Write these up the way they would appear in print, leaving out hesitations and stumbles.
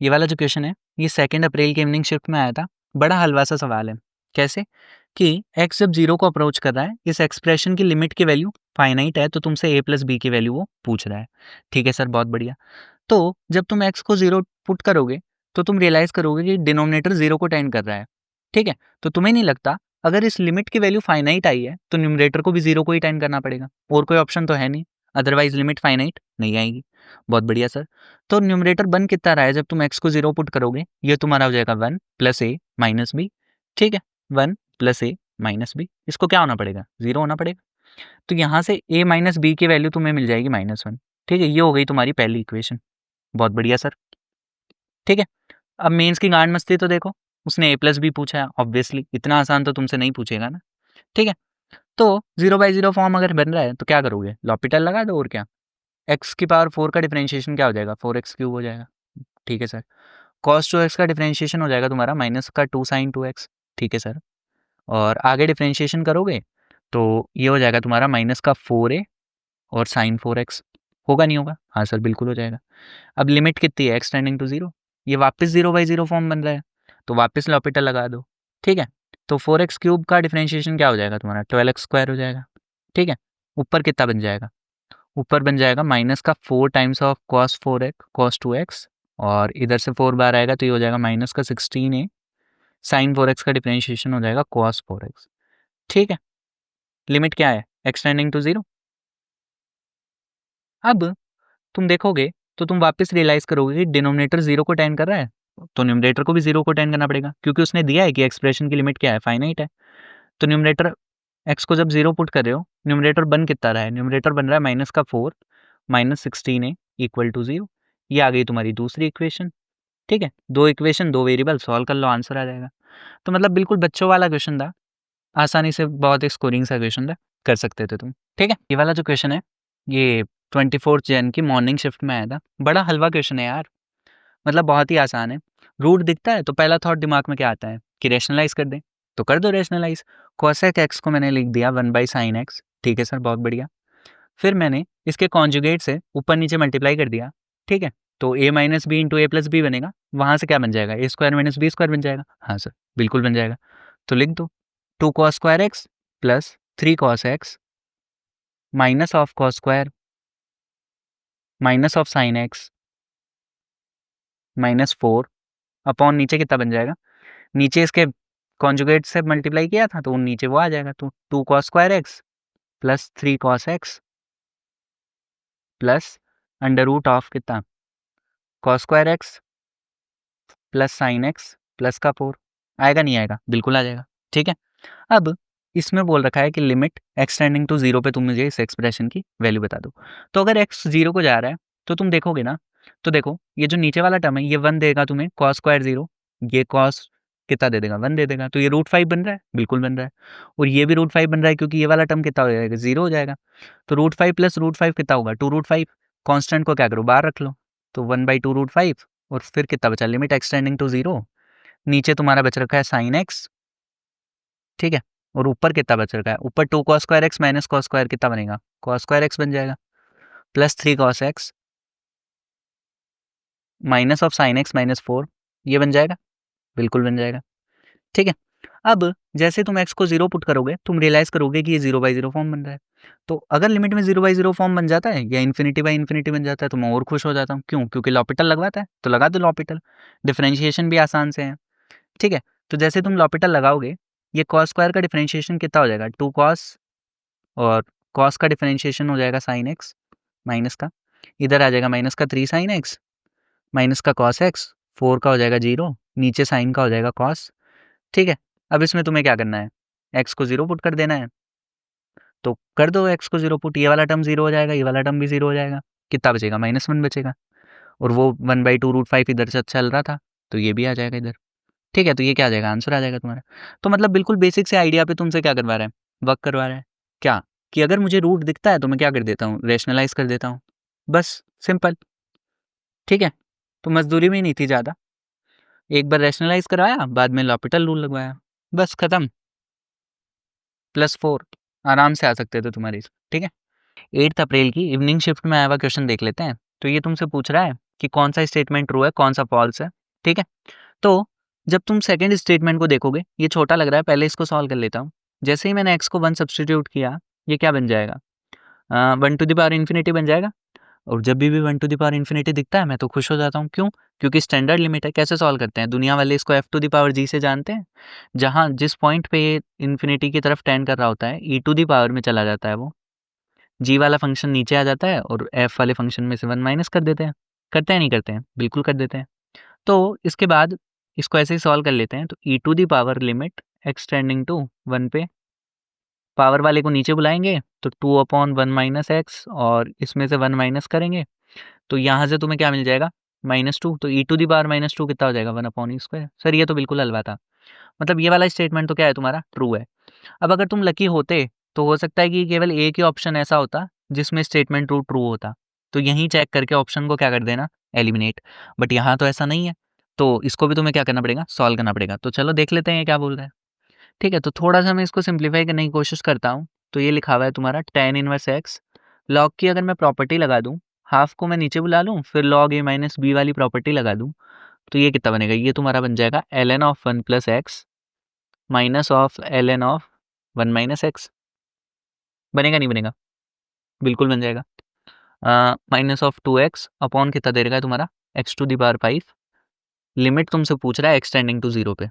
ये वाला जो क्वेश्चन है ये 2 अप्रैल की इवनिंग शिफ्ट में आया था। बड़ा हलवा सा सवाल है। कैसे कि x जब 0 को अप्रोच कर रहा है, इस एक्सप्रेशन की लिमिट की वैल्यू फाइनाइट है, तो तुमसे a प्लस बी की वैल्यू वो पूछ रहा है। ठीक है सर, बहुत बढ़िया। तो जब तुम x को 0 पुट करोगे तो तुम रियलाइज करोगे कि डिनोमिनेटर 0 को टेंड कर रहा है। ठीक है, तो तुम्हें नहीं लगता अगर इस लिमिट की वैल्यू फाइनाइट आई है तो न्यूमरेटर को भी 0 को ही टेंड करना पड़ेगा, और कोई ऑप्शन तो है नहीं, अदरवाइज लिमिट फाइनाइट नहीं आएगी। बहुत बढ़िया सर। तो न्यूमरेटर बन कितना रहा है जब तुम x को 0 पुट करोगे? ये तुम्हारा हो जाएगा 1 प्लस a माइनस बी। ठीक है, 1 प्लस a माइनस बी, इसको क्या होना पड़ेगा? 0 होना पड़ेगा। तो यहाँ से a माइनस बी की वैल्यू तुम्हें मिल जाएगी -1। ठीक है, ये हो गई तुम्हारी पहली इक्वेशन। बहुत बढ़िया सर। ठीक है, अब मेंस की गांड मस्ती तो देखो, उसने a प्लस बी पूछा है, ऑब्वियसली इतना आसान तो तुमसे नहीं पूछेगा ना। ठीक है, तो 0/0 फॉर्म अगर बन रहा है तो क्या करोगे? लॉपिटल लगा दो, और क्या। x की पावर 4 का डिफरेंशिएशन क्या हो जाएगा? 4x क्यूब हो जाएगा। ठीक है सर। cos 2x का डिफरेंशिएशन हो जाएगा तुम्हारा माइनस का 2 sin 2x। ठीक है सर। और आगे डिफरेंशिएशन करोगे तो ये हो जाएगा तुम्हारा माइनस का 4a और sin 4x। होगा नहीं होगा? हाँ सर, बिल्कुल हो जाएगा। अब लिमिट कितनी है? x tending to 0। ये वापस 0/0 फॉर्म बन रहा है, तो वापस लॉपिटल लगा दो। ठीक है, तो 4x क्यूब का डिफरेंशिएशन क्या हो जाएगा तुम्हारा? 12x स्क्वायर हो जाएगा। ठीक है, ऊपर कितना बन जाएगा? ऊपर बन जाएगा माइनस का 4 times of cos 4x cos 2x, और इधर से 4 बार आएगा तो ये हो जाएगा माइनस का 16a sin 4x का डिफरेंशिएशन हो जाएगा cos 4x। ठीक है, लिमिट क्या है? x tending to 0। अब तुम देखोगे तो तुम वापस रियलाइज करोगे कि डिनोमिनेटर 0 को टेंड कर रहा है, तो न्यूमरेटर को भी 0 को टेंड करना पड़ेगा, क्योंकि उसने दिया है कि एक्सप्रेशन की लिमिट क्या है? फाइनाइट है। तो न्यूमरेटर x को जब 0 पुट कर रहे हो, न्यूमरेटर बन कितना रहा है? न्यूमरेटर बन रहा है माइनस का 4 माइनस 16a इक्वल टू 0। ये आ गई तुम्हारी दूसरी इक्वेशन। ठीक है, 2 इक्वेशन 2 वेरिएबल, सॉल्व कर लो, आंसर आ जाएगा। तो मतलब बिल्कुल बच्चों वाला क्वेश्चन था, आसानी से बहुत एक स्कोरिंग सा क्वेश्चन था, कर सकते थे तुम। ठीक है, ये वाला जो क्वेश्चन है ये 24 जन की मॉर्निंग शिफ्ट में आया था। बड़ा हलवा क्वेश्चन है यार, मतलब बहुत ही आसान है। रूट दिखता है तो पहला थॉट दिमाग में क्या आता है कि रेशनलाइज कर दें, तो कर दो रेशनलाइज। cosec x को मैंने लिख दिया 1/sin x। ठीक है सर, बहुत बढ़िया। फिर मैंने इसके कॉन्जुगेट से ऊपर नीचे मल्टीप्लाई कर दिया। ठीक है, तो a minus B into A plus B बनेगा, वहाँ से क्या बन जाएगा? A square minus B square बन जाएगा। हाँ सर, बिल्कुल बन जाएगा। तो लिख दो 2 cos square X plus 3 cos x minus of cos square minus of sine x minus 4 upon नीचे कितना बन जाएगा? नीचे इसके कॉन्जुगेट से मल्टीप्लाई किया था तो नीचे वो आ जाएगा, तो 2 cos square X plus 3 cos x plus under root of कितना? cos square X plus sine X plus का 4। आएगा नहीं आएगा? बिल्कुल आ जाएगा। ठीक है, अब इसमें बोल रखा है कि लिमिट x टेंडिंग टू 0 पे तुम मुझे इस एक्सप्रेशन की वैल्यू बता दो। तो अगर x 0 को जा रहा है तो तुम देखोगे ना, तो देखो ये जो नीचे वाला टर्म है ये 1 देगा तुम्हें cos स्क्वायर 0, ये cos कितना दे देगा? 1 दे देगा, तो ये √5 बन रहा है, बिल्कुल बन रहा है। और ये भी √5 बन रहा है क्योंकि ये वाला टर्म कितना हो जाएगा? 0 हो जाएगा। तो √5 प्लस √5 कितना होगा? 2√5। कॉन्स्टेंट को क्या करो? बाहर रख लो, तो 1/2 √5। और फिर कितना बचा? Limit x tending to 0। नीचे तुम्हारा बच रखा है साइन एक्स। ठीक है, और ऊपर कितना बच रखा है? ऊपर 2 cos square x minus cos square कितना बनेगा? cos स्क्वायर एक्स बन जाएगा, plus 3 cos x minus of sine x minus 4, ये बन जाएगा, बिल्कुल बन जाएगा। ठीक है, अब जैसे तुम x को 0 पुट करोगे तुम रियलाइज करोगे कि ये 0/0 फॉर्म बन रहा है। तो अगर लिमिट में 0/0 फॉर्म बन जाता है या इन्फिनिटी बन जाता है तो मैं और खुश हो जाता हूँ। क्यों? क्योंकि लॉपिटल लगवाता है, तो लगा दो लॉपिटल, डिफरेंशिएशन भी आसान से है। ठीक है, तो जैसे तुम लॉपिटल लगाओगे ये cos स्क्वायर का डिफरेंशिएशन कितना हो जाएगा? 2 cos, और cos का डिफरेंशिएशन हो जाएगा sin x माइनस का, इधर आ जाएगा माइनस का 3 sin x माइनस का cos x, 4 का हो जाएगा 0, नीचे sin का हो जाएगा cos। ठीक है, अब इसमें तुम्हें क्या करना है? x को 0 पुट कर देना है, तो कर दो x को 0 पुट, ये वाला टर्म 0 हो जाएगा, ये वाला टर्म भी 0 हो जाएगा, कितना बचेगा? -1 बचेगा, और वो 1/2 √5 इधर से चल रहा था तो ये भी आ जाएगा इधर। ठीक है, तो ये क्या आ जाएगा? आंसर आ जाएगा तुम्हारा। तो मतलब बिल्कुल बेसिक से आइडिया पे तुमसे क्या करवा रहा है? वर्क करवा रहा है। क्या? कि अगर मुझे रूट दिखता है तो मैं क्या कर देता हूँ? रेशनलाइज कर देता हूँ, बस सिंपल। ठीक है, तो मजदूरी में ही नहीं थी ज़्यादा, एक बार रेशनलाइज करवाया, बाद में लॉपिटल रूल लगवाया, बस खत्म। +4 आराम से आ सकते थे तुम्हारी। ठीक है, 8 अप्रैल की इवनिंग शिफ्ट में आया हुआ क्वेश्चन देख लेते हैं। तो ये तुमसे पूछ रहा है कि कौन सा स्टेटमेंट ट्रू है, कौन सा फॉल्स है, ठीक है। तो जब तुम सेकंड स्टेटमेंट को देखोगे, ये छोटा लग रहा है, पहले इसको सॉल्व कर लेता हूँ। जैसे ही मैंने x को 1 सब्स्टिट्यूट किया, ये क्या बन जाएगा, 1 टू द पावर इन्फिनिटी बन जाएगा। और जब भी 1 टू द पावर इन्फिनिटी दिखता है मैं तो खुश हो जाता हूँ। क्यों? क्योंकि स्टैंडर्ड लिमिट है। कैसे सॉल्व करते हैं? दुनिया वाले इसको f to the power g से जानते हैं। जहाँ जिस पॉइंट पे ये इन्फिनिटी की तरफ टेंड कर रहा होता है, e टू द पावर में चला जाता है वो। g वाला फंक्शन नीचे आ जाता है और f वाले फंक्शन में से 1 माइनस कर देते हैं। करते हैं नहीं करते हैं? बिल्कुल कर देते हैं। तो इसके बाद इसको ऐसे ही सॉल्व कर लेते हैं। तो e to the power limit x tending to 1 पे पावर वाले को नीचे बुलाएंगे तो 2/1 माइनस एक्स और इसमें से 1 माइनस करेंगे तो यहाँ से तुम्हें क्या मिल जाएगा, -2। तो e टू दी पावर -2 कितना हो जाएगा, 1/e²। सर ये तो बिल्कुल हलवा था। मतलब ये वाला स्टेटमेंट तो क्या है तुम्हारा, ट्रू है। अब अगर तुम लकी होते तो हो सकता है कि केवल एक ही ऑप्शन ऐसा होता जिसमें स्टेटमेंट ट्रू ट्रू होता, तो यहीं चेक करके ऑप्शन को क्या कर देना, एलिमिनेट। बट यहाँ तो ऐसा नहीं है, तो इसको भी तुम्हें क्या करना पड़ेगा, सॉल्व करना पड़ेगा। तो चलो देख लेते हैं ये क्या बोल रहा है। ठीक है, तो थोड़ा-सा मैं इसको सिंप्लीफाई करने की कोशिश करता हूँ। तो ये लिखा हुआ है तुम्हारा tan इनवर्स x। लॉग की अगर मैं प्रॉपर्टी लगा दूँ, हाफ को मैं नीचे बुला लूँ, फिर log a माइनस b वाली प्रॉपर्टी लगा दूँ, तो ये कितना बनेगा? ये तुम्हारा बन जाएगा ln of 1 plus x minus of ln of 1 minus x. बनेगा नहीं बनेगा? बिल्कुल बन जाएगा। माइनस ऑफ 2x अपॉन कितना दे रखा है तुम्हारा, x टू दी पावर 5। लिमिट तुमसे पूछ रहा है x टेंडिंग टू 0 पे।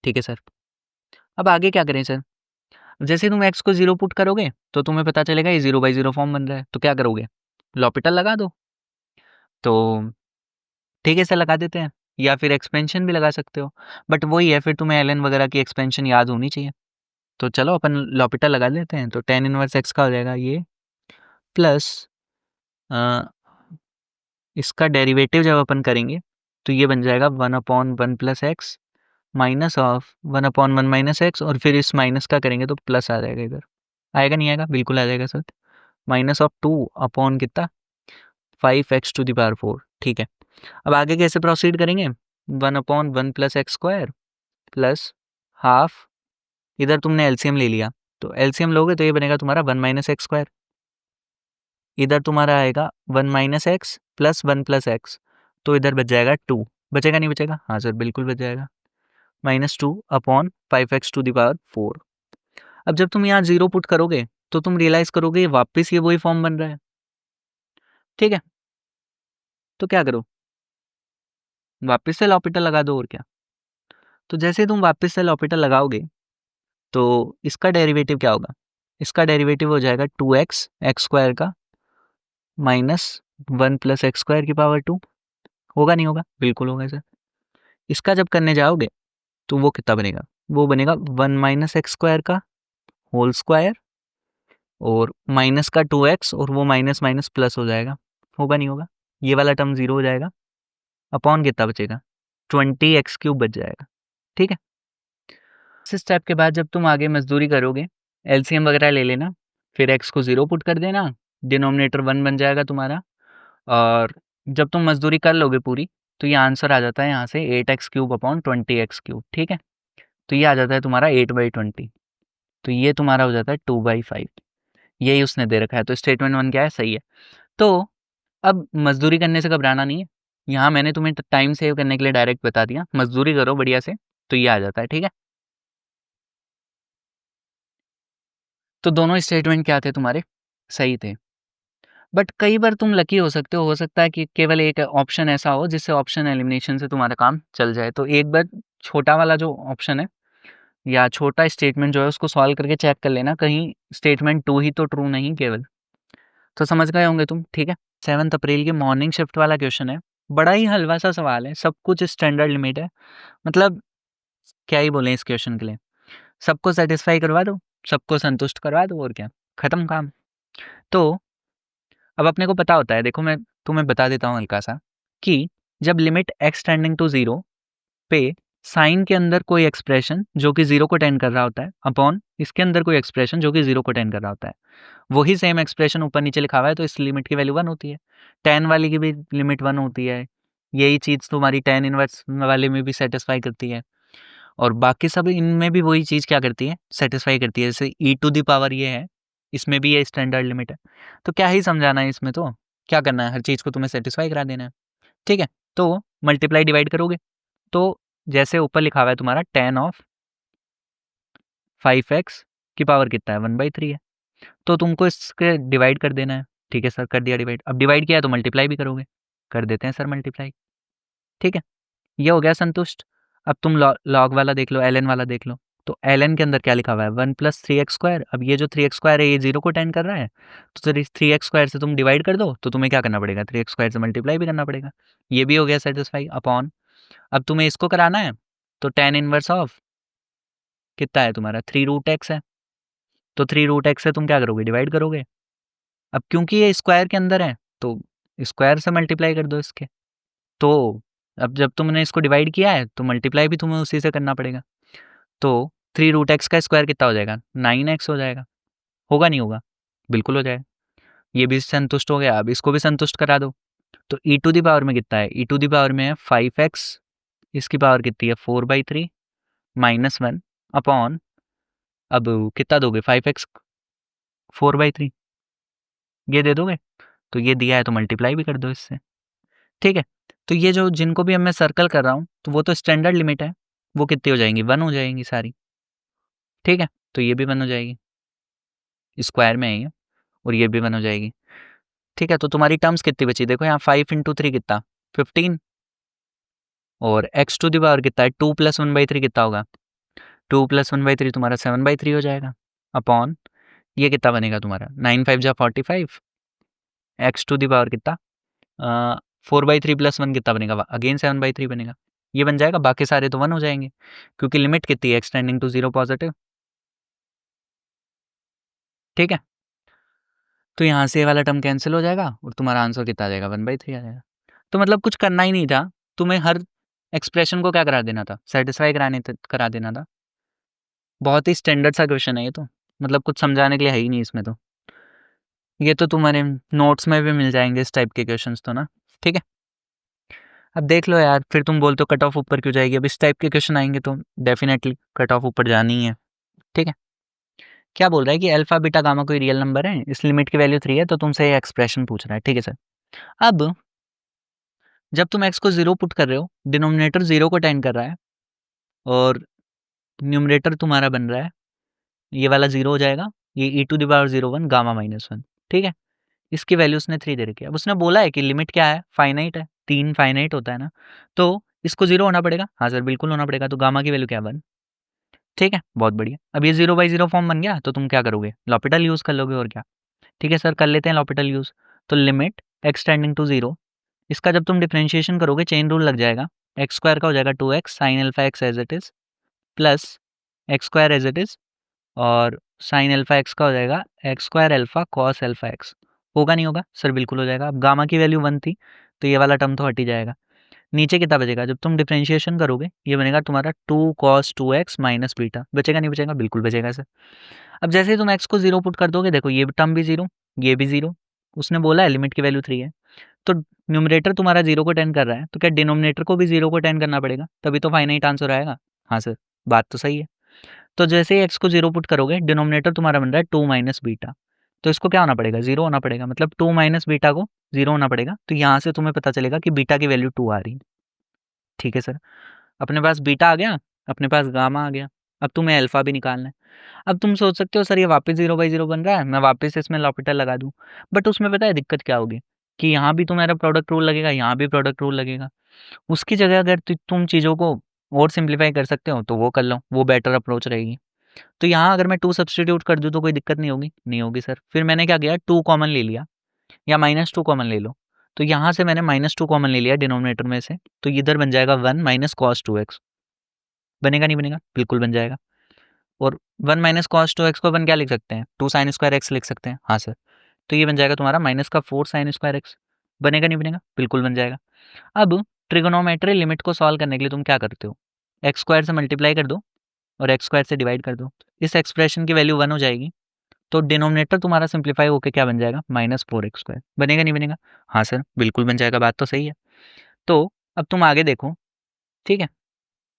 ठीक है सर। अब आगे क्या करें सर? जैसे तुम x को 0 पुट करोगे तो तुम्हें पता चलेगा ये 0/0 फॉर्म बन रहा है। तो क्या करोगे, लॉपिटल लगा दो। तो ठीक है सर, लगा देते हैं, या फिर एक्सपेंशन भी लगा सकते हो। बट वही है, फिर तुम्हें एलएन वगैरह की एक्सपेंशन याद होनी चाहिए। तो चलो अपन लॉपिटल लगा लेते हैं। तो tan इनवर्स x का हो जाएगा ये, प्लस इसका डेरिवेटिव जब अपन करेंगे तो ये बन जाएगा 1/1 plus x minus of 1/1 minus x, और फिर इस माइनस का करेंगे तो प्लस आ जाएगा इधर। आएगा नहीं आएगा? बिल्कुल आ जाएगा सर। माइनस ऑफ 2 अपॉन कितना, 5x टू द पावर 4। ठीक है, अब आगे कैसे प्रोसीड करेंगे, 1/1 plus x square plus half, इधर तुमने एलसीएम ले लिया तो एलसीएम लोगे तो ये बनेगा तुम्हारा 1 माइनस एक्स स्क्वायर। इधर तुम्हारा आएगा 1 minus x plus 1 plus x, तो इधर बच जाएगा 2। बचेगा नहीं बचेगा? हाँ सर बिल्कुल बच जाएगा। -2 upon 5x to the power 4। अब जब तुम यहाँ 0 पुट करोगे तो तुम रियलाइज करोगे वापस ये वही फॉर्म बन रहा है। ठीक है, तो क्या करो, वापस से लॉपिटल लगा दो और क्या। तो जैसे तुम वापस से लॉपिटल लगाओगे तो इसका डेरिवेटिव क्या होगा, इसका डेरिवेटिव हो जाएगा 2x एक्स स्क्वायर का माइनस 1 प्लस एक्स स्क्वायर की पावर 2। होगा नहीं होगा? बिल्कुल होगा सर। इसका जब करने जाओगे तो वो कितना बनेगा, वो बनेगा 1 माइनस एक्स स्क्वायर का होल स्क्वायर और माइनस का 2x, और वो माइनस माइनस प्लस हो जाएगा। होगा नहीं होगा? ये वाला टर्म 0 हो जाएगा। अपॉन कितना बचेगा, 20x³ बच जाएगा। ठीक है, इस स्टेप के बाद जब तुम आगे मजदूरी करोगे, एलसीएम वगैरह ले लेना, फिर x को 0 पुट कर देना, डिनोमिनेटर 1 बन जाएगा तुम्हारा। और जब तुम मजदूरी कर लोगे पूरी तो ये आंसर आ जाता है यहाँ से 8x³ अपॉन 20x³। ठीक है, तो ये आ जाता है तुम्हारा 8/20। तो ये तुम्हारा हो जाता है 2/5। यही उसने दे रखा है। तो स्टेटमेंट 1 क्या है, सही है। तो अब मजदूरी करने से घबराना नहीं है। यहाँ मैंने तुम्हें टाइम सेव करने के लिए डायरेक्ट बता दिया, मजदूरी करो बढ़िया से तो ये आ जाता है। ठीक है, तो दोनों स्टेटमेंट क्या थे तुम्हारे, सही थे। बट कई बार तुम लकी हो सकता है कि केवल एक ऑप्शन ऐसा हो जिससे ऑप्शन एलिमिनेशन से तुम्हारा काम चल जाए। तो एक बार छोटा वाला जो ऑप्शन है या छोटा स्टेटमेंट जो है उसको सॉल्व करके चेक कर लेना, कहीं स्टेटमेंट 2 ही तो ट्रू नहीं केवल। तो समझ गए होंगे तुम। ठीक है, 7 अप्रैल की मॉर्निंग शिफ्ट वाला क्वेश्चन है। बड़ा ही हलवा सा सवाल है, सब कुछ स्टैंडर्ड लिमिट है। मतलब क्या ही बोलें इस क्वेश्चन के लिए, सबको सेटिस्फाई करवा दो, सबको संतुष्ट करवा दो और क्या, खत्म काम। तो अब अपने को पता होता है, देखो मैं तुम्हें बता देता हूँ हल्का सा, कि जब लिमिट x टेंडिंग टू 0 पे साइन के अंदर कोई एक्सप्रेशन जो कि 0 को टेंड कर रहा होता है अपॉन इसके अंदर कोई एक्सप्रेशन जो कि 0 को टेंड कर रहा होता है, वही सेम एक्सप्रेशन ऊपर नीचे लिखा हुआ है, तो इस लिमिट की वैल्यू 1 होती है। tan वाली की भी लिमिट 1 होती है। यही चीज़ तुम्हारी tan इनवर्स वाले में भी सेटिस्फाई करती है, और बाकी सब इनमें भी वही चीज़ क्या करती है, सेटिस्फाई करती है। जैसे e टू दी पावर ये है, इसमें भी ये स्टैंडर्ड लिमिट है। तो क्या ही समझाना है इसमें, तो क्या करना है, हर चीज़ को तुम्हें सेटिस्फाई करा देना है। ठीक है, तो मल्टीप्लाई डिवाइड करोगे तो जैसे ऊपर लिखा हुआ है तुम्हारा tan ऑफ 5x की पावर कितना है 1/3 है, तो तुमको इसके डिवाइड कर देना है। ठीक है सर, कर दिया डिवाइड। अब डिवाइड किया है तो मल्टीप्लाई भी करोगे, कर देते हैं सर मल्टीप्लाई। ठीक है, ये हो गया संतुष्ट। अब तुम लॉग वाला देख लो, ln वाला देख लो। तो ln के अंदर क्या लिखा हुआ है 1 + 3x²। अब ये जो 3x² है ये 0 को टेन कर रहा है, तो 3x² से तुम डिवाइड कर दो तो तुम्हें क्या करना पड़ेगा 3x² से मल्टीप्लाई भी करना पड़ेगा। ये भी हो गया सेटिस्फाई अपॉन। अब तुम्हें इसको कराना है तो tan इनवर्स ऑफ कितना है तुम्हारा 3√x है, तो 3√x से तुम क्या करोगे डिवाइड करोगे। अब क्योंकि ये स्क्वायर के अंदर है तो स्क्वायर से मल्टीप्लाई कर दो इसके। तो अब जब तुमने इसको डिवाइड किया है तो मल्टीप्लाई भी तुम्हें उसी से करना पड़ेगा। तो 3√x का स्क्वायर कितना हो जाएगा 9x हो जाएगा। होगा नहीं होगा, बिल्कुल हो जाएगा। ये भी संतुष्ट हो गया, अब इसको भी संतुष्ट करा दो। तो e टू दी पावर में कितना है, e टू दी पावर में है 5x, इसकी पावर कितनी है 4/3 -1 अपॉन, अब कितना दोगे 5x 4/3 ये दे दोगे, तो ये दिया है तो मल्टीप्लाई भी कर दो इससे। ठीक है, तो ये जो जिनको भी अब मैं सर्कल कर रहा हूँ तो वो तो स्टैंडर्ड लिमिट है, वो कितनी हो जाएंगी 1 हो जाएंगी सारी। ठीक है, तो ये भी 1 हो जाएगी, स्क्वायर में है ये, और ये भी 1 हो जाएगी। ठीक है, तो तुम्हारी टर्म्स कितनी बची देखो यहाँ 5 × 3 कितना 15, और x टू दी पावर कितना है 2 + 1/3 कितना होगा 2 + 1/3 तुम्हारा 7/3 हो जाएगा अपॉन ये कितना बनेगा तुम्हारा 9 5 जा 45, x टू दी पावर कितना 4/3 + 1 कितना बनेगा अगेन 7/3 बनेगा। ये बन जाएगा, बाकी सारे तो 1 हो जाएंगे क्योंकि लिमिट कितनी है एक्सटेंडिंग टू 0 पॉजिटिव। ठीक है, तो यहाँ से ये वाला टर्म कैंसिल हो जाएगा और तुम्हारा आंसर कितना आ जाएगा 1/3 आ जाएगा। तो मतलब कुछ करना ही नहीं था, तुम्हें हर एक्सप्रेशन को क्या करा देना था सेटिस्फाई करा देना था। बहुत ही स्टैंडर्ड सा क्वेश्चन है ये तो, मतलब कुछ समझाने के लिए है ही नहीं इसमें तो। ये तो तुम्हारे नोट्स में भी मिल जाएंगे इस टाइप के क्वेश्चंस तो ना। ठीक है, अब देख लो यार, फिर तुम बोलते हो कट ऑफ ऊपर क्यों जाएगी। अब इस टाइप के क्वेश्चन आएंगे तो डेफिनेटली कट ऑफ ऊपर जानी ही है। ठीक है, क्या बोल रहा है कि अल्फा बीटा गामा कोई रियल नंबर है, इस लिमिट की वैल्यू 3 है, तो तुमसे ये एक्सप्रेशन पूछ रहा है। ठीक है सर, अब जब तुम x को 0 पुट कर रहे हो, डिनोमिनेटर 0 को टेन कर रहा है और न्यूमरेटर तुम्हारा बन रहा है, ये वाला 0 हो जाएगा, ये e to the power 0 1 gamma -1। ठीक है, इसकी वैल्यू उसने 3 दे रखी है। अब उसने बोला है कि लिमिट क्या है फाइनाइट है, 3 फाइनाइट होता है ना, तो इसको 0 होना पड़ेगा। हाँ सर बिल्कुल होना पड़ेगा, तो गामा की वैल्यू क्या 1। ठीक है, बहुत बढ़िया। अब ये 0/0 फॉर्म बन गया तो तुम क्या करोगे लॉपिटल यूज़ कर लोगे और क्या। ठीक है सर, कर लेते हैं लॉपिटल यूज़। तो लिमिट x टेंडिंग टू 0, इसका जब तुम डिफरेंशिएशन करोगे चेन रूल लग जाएगा, x² का हो जाएगा 2x sin alpha x as it is plus x² as it is, और sin अल्फा x का हो जाएगा x² alpha cos alpha x। होगा नहीं होगा सर, बिल्कुल हो जाएगा। अब गामा की वैल्यू 1 थी तो ये वाला टर्म तो हट ही जाएगा। नीचे कितना बचेगा जब तुम डिफरेंशिएशन करोगे, ये बनेगा तुम्हारा 2 cos 2x माइनस बीटा। बचेगा नहीं बचेगा, बिल्कुल बचेगा सर। अब जैसे ही तुम x को 0 पुट कर दोगे, देखो ये टर्म भी 0, ये भी 0, उसने बोला है लिमिट की वैल्यू 3 है, तो न्यूमरेटर तुम्हारा 0 को टेन कर रहा है, तो क्या डिनोमिनेटर को भी 0 को टेन करना पड़ेगा, तभी तो फाइनाइट आंसर आएगा। हाँ सर, बात तो सही है। तो जैसे ही x को 0 पुट करोगे, डिनोमिनेटर तुम्हारा बन रहा है 2 माइनस बीटा, तो इसको क्या होना पड़ेगा 0 होना पड़ेगा, मतलब 2 माइनस बीटा को 0 होना पड़ेगा। तो यहाँ से तुम्हें पता चलेगा कि बीटा की वैल्यू 2 आ रही है। ठीक है सर, अपने पास बीटा आ गया, अपने पास गामा आ गया, अब तुम्हें अल्फा भी निकालना है। अब तुम सोच सकते हो सर ये वापस 0/0 बन रहा है, मैं वापस इसमें लॉपिटल लगा दूँ, बट उसमें पता है दिक्कत क्या होगी कि यहाँ भी तुम्हारा प्रोडक्ट रूल लगेगा, यहाँ भी प्रोडक्ट रूल लगेगा। उसकी जगह अगर तुम चीज़ों को और सिंप्लीफाई कर सकते हो तो वो कर लो, वो बेटर अप्रोच रहेगी। तो यहाँ अगर मैं 2 सब्स्टिट्यूट कर दूँ तो कोई दिक्कत नहीं होगी, नहीं होगी सर। फिर मैंने क्या किया 2 कॉमन ले लिया, या -2 कॉमन ले लो, तो यहाँ से मैंने -2 कॉमन ले लिया डिनोमिनेटर में से, तो इधर बन जाएगा 1 माइनस cos 2x। बनेगा नहीं बनेगा, बिल्कुल बन जाएगा। और 1 माइनस cos 2x को अपन क्या लिख सकते हैं 2 sin स्क्वायर x लिख सकते हैं। हाँ सर, तो ये बन जाएगा तुम्हारा माइनस का 4 sin स्क्वायर x। बनेगा नहीं बनेगा, बिल्कुल बन जाएगा। अब ट्रिगोनोमेट्री लिमिट को सॉल्व करने के लिए तुम क्या करते हो, x² से मल्टीप्लाई कर दो और x² से डिवाइड कर दो, इस एक्सप्रेशन की वैल्यू 1 हो जाएगी, तो डिनोमिनेटर तुम्हारा सिंप्लीफाई होकर क्या बन जाएगा -4x²। बनेगा नहीं बनेगा, हाँ सर बिल्कुल बन जाएगा, बात तो सही है। तो अब तुम आगे देखो, ठीक है,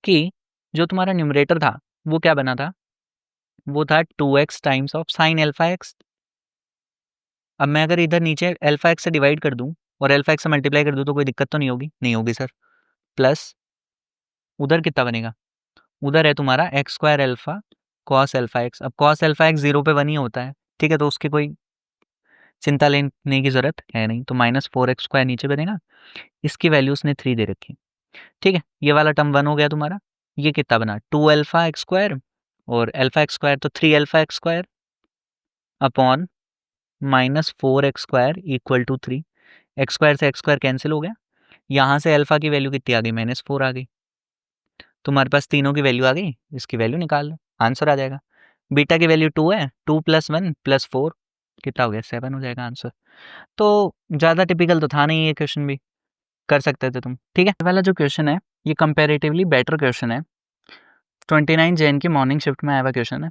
कि जो तुम्हारा न्यूमरेटर था वो क्या बना था, वो था 2x times of sine alpha x। अब मैं अगर इधर नीचे अल्फा x से डिवाइड कर दूं और अल्फा एक्स से मल्टीप्लाई कर दो तो कोई दिक्कत तो नहीं होगी? नहीं होगी सर। प्लस उधर कितना बनेगा? उधर है तुम्हारा x square alpha cos alpha x. अब कॉस अल्फा एक्स 0 पे 1 ही होता है, ठीक है, तो उसकी कोई चिंता लेने की ज़रूरत है नहीं। तो -4x² नीचे बनेगा, इसकी वैल्यू उसने 3 दे रखी, ठीक है। ये वाला टर्म 1 हो गया तुम्हारा। ये कितना बना? 2 अल्फा एक्स स्क्वायर, और अल्फा एक्स स्क्वायर तो 3 alpha X square upon -4x² equal to 3। X square से एक्स स्क्वायर कैंसिल हो गया। यहाँ से अल्फा की वैल्यू कितनी आ गई? -4 आ गई। तुम्हारे पास तीनों की वैल्यू आ गई, इसकी वैल्यू निकाल लो, आंसर आ जाएगा। बीटा की वैल्यू 2 है, 2 + 1 + 4 कितना हो गया? 7 हो जाएगा आंसर। तो ज़्यादा टिपिकल तो था नहीं ये क्वेश्चन भी, कर सकते थे तुम, ठीक है। ये वाला जो क्वेश्चन है ये कंपैरेटिवली बेटर क्वेश्चन है, 29 जैन की मॉर्निंग शिफ्ट में आया हुआ क्वेश्चन है,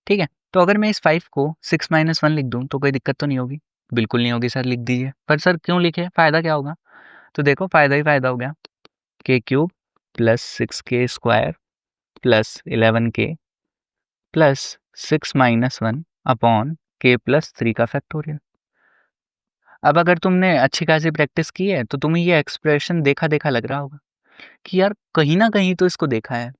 ठीक है। तो अगर मैं इस 5 को 6 - 1 लिख दूँ तो कोई दिक्कत तो नहीं होगी? बिल्कुल नहीं होगी सर, लिख दीजिए। पर सर क्यों लिखे? फ़ायदा क्या होगा? तो देखो फ़ायदा ही फ़ायदा हो गया, k³ + 6k² + 11k + 6 - 1 upon k + 3 का फैक्टोरियल। अब अगर तुमने अच्छी खासी प्रैक्टिस की है तो तुम्हें ये एक्सप्रेशन देखा-देखा लग रहा होगा कि यार कहीं न कहीं तो इसको देखा है।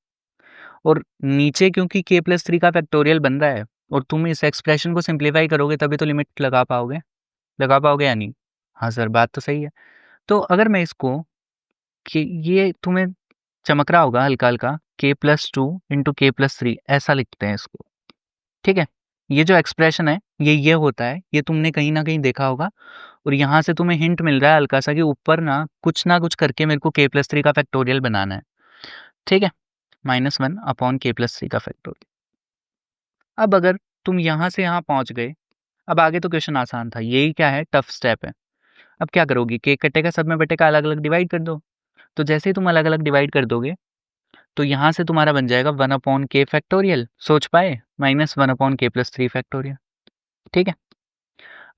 और नीचे क्योंकि k + 3 का फैक्टोरियल बन रहा है और तुम इस एक्सप्रेशन को सिंप्लीफाई करोगे तभी तो लिमिट लगा पाओगे या नहीं? हाँ सर, बात तो सही है। तो अगर मैं इसको कि ये तुम्हें चमक रहा होगा हल्का-हल्का, k + 2 × k + 3 ऐसा लिखते हैं इसको, ठीक है? ये जो एक्सप्रेशन है ये होता है, ये तुमने कहीं न कहीं देखा होगा और यहाँ से तुम्हें हिंट मिल रहा है हल्का-सा कि ऊपर ना कुछ करके मेरे को k + 3 का फैक्टोरियल बनाना है, ठीक है? -1 अपॉन k + 3 का फैक्टोरियल। अब अगर तुम यहाँ से यहाँ पहुँच गए, अब आगे तो क्वेश्चन आसान था, यही क्या है? टफ स्टेप है। अब क्या करोगी? k कटेगा, सब में बटेगा, अलग-अलग डिवाइड कर दो। तो जैसे ही तुम अलग-अलग डिवाइड कर दोगे, तो यहाँ से तुम्हारा बन जाएगा 1/k फैक्टोरियल, सोच पाए? -1/k + 3 फैक्टोरियल, ठीक है?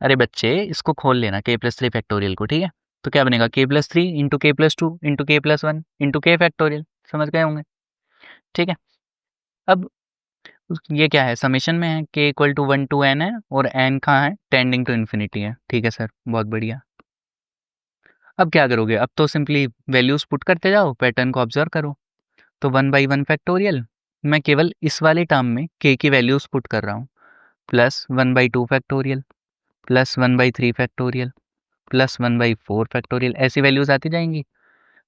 अरे बच्चे इसको खोल लेना k + 3 फैक्टोरियल को, ठीक है? तो क्या बनेगा? k + 3 × k + 2 × k + 1 × k factorial, समझ गए होंगे, ठीक है? अब ये क्या है? समेशन में है, k = 1 to n है और n कहाँ है? टेंडिंग टू इन्फिनिटी है, ठीक है सर, बहुत बढ़िया। अब क्या करोगे? अब तो सिंपली वैल्यूज़ पुट करते जाओ, पैटर्न को ऑब्जर्व करो। तो 1/1 फैक्टोरियल, मैं केवल इस वाले टर्म में k की वैल्यूज़ पुट कर रहा हूँ, plus 1/2 factorial, plus 1/3 factorial, plus 1/4 factorial, ऐसी वैल्यूज़ आती जाएंगी।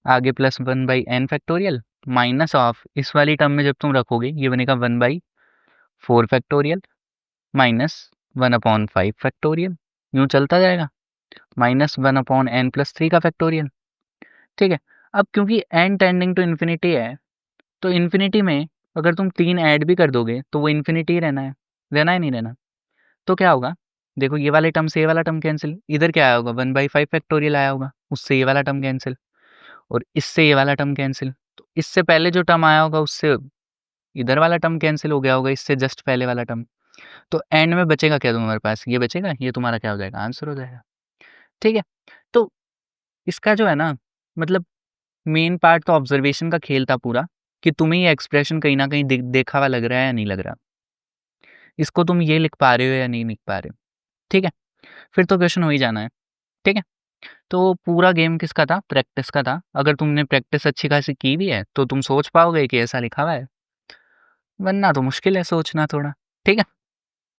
आगे plus 1/n factorial, minus of इस वाली टर्म में जब तुम रखोगे ये बनेगा 1/4 फैक्टोरियल माइनस 1/5 फैक्टोरियल, यूँ चलता जाएगा, माइनस 1/n + 3 का फैक्टोरियल, ठीक है। अब क्योंकि n टेंडिंग टू इन्फिनिटी है, तो इन्फिनिटी में अगर तुम 3 ऐड भी कर दोगे तो वो इन्फिनिटी ही रहना है नहीं रहना? तो क्या होगा? देखो ये वाले टर्म से ये वाला टर्म कैंसिल, इधर क्या आया होगा? 1/5 फैक्टोरियल आया होगा, उससे ये वाला टर्म कैंसिल और इससे ये वाला टर्म कैंसिल। तो इससे पहले जो टर्म आया होगा उससे इधर वाला टर्म कैंसिल हो गया होगा, इससे जस्ट पहले वाला टर्म। तो एंड में बचेगा क्या तुम्हारे पास? ये बचेगा, ये तुम्हारा क्या हो जाएगा? आंसर हो जाएगा, ठीक है। तो इसका जो है ना, मतलब मेन पार्ट तो ऑब्जर्वेशन का खेल था पूरा, कि तुम्हें ये एक्सप्रेशन कहीं ना कहीं देखा हुआ लग रहा है या नहीं लग रहा, इसको तुम ये लिख पा रहे हो या नहीं लिख पा रहे हो, ठीक है। फिर तो क्वेश्चन हो ही जाना है, ठीक है। तो पूरा गेम किसका था? प्रैक्टिस का था। अगर तुमने प्रैक्टिस अच्छी खासी की भी है तो तुम सोच पाओगे कि ऐसा लिखा हुआ है, वरना तो मुश्किल है सोचना थोड़ा, ठीक है।